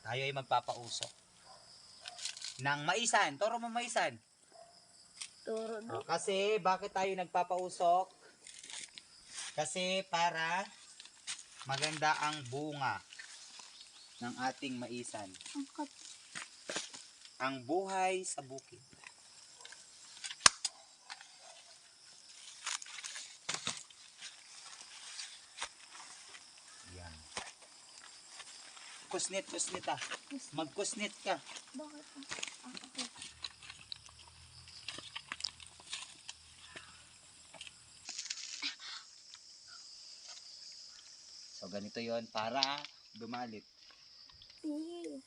Tayo ay magpapausok ng maisan. Turo mo maisan. Turo na. Kasi bakit tayo nagpapausok? Kasi para maganda ang bunga ng ating maisan. Ang buhay sa bukid. Yan. Kusnit ah. Magkusnit ka. Bakit? Okay. So ganito yon para dumalit. Sige.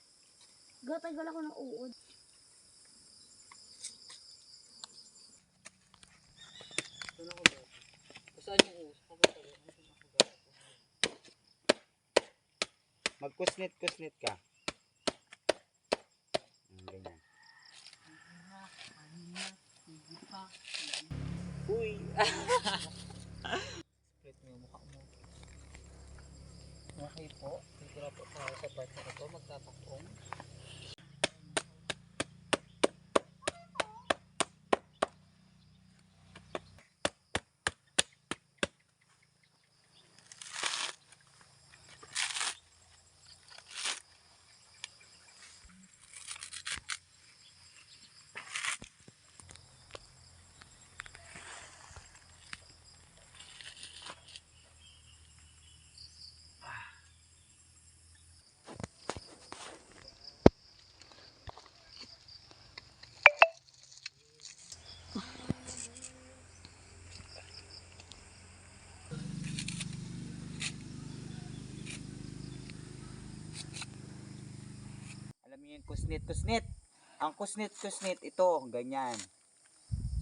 Gatagal ako ng uod. Magkusnit ka. Ganyan. Uy! Split mo yung mukha mo. Okay po. Titira po tayo sa part na ito. Magtatakong. Alam niyo yung kusnit. Ang kusnit ito, ganyan.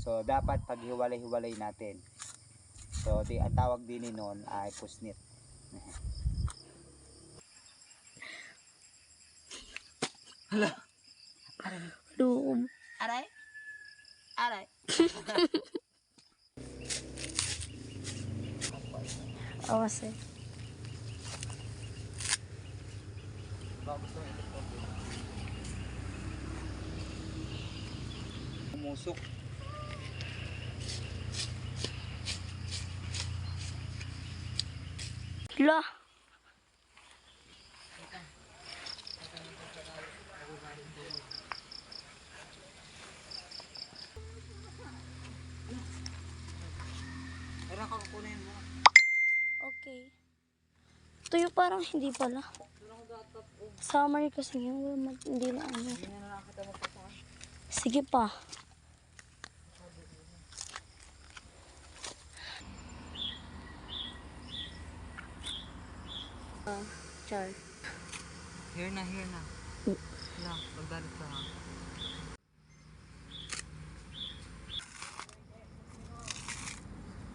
So dapat paghiwalay-hiwalay natin. So ang tawag din noon ay kusnit. Hala. Doom. Aray? Awas eh. Umusok. La. Meron ka kukunin mo. Okay. Tuyo parang hindi pala. Summer kasi ngayon. Hindi na ano. Sige pa. Char. Here na. Wala, magdalit ka ha.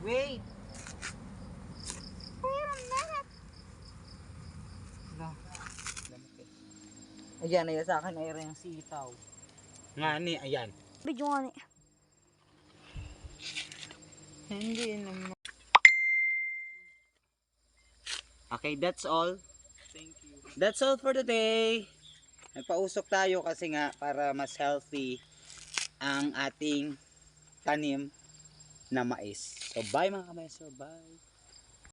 Wait! Wala. Ayan, ayan sa akin ay yung sitaw. Ngani, ayan. Video nga ni. Hindi naman. Okay, that's all. Thank you. That's all for today. Nagpausok tayo kasi nga para mas healthy ang ating tanim na mais. So bye mga kamaestro, bye.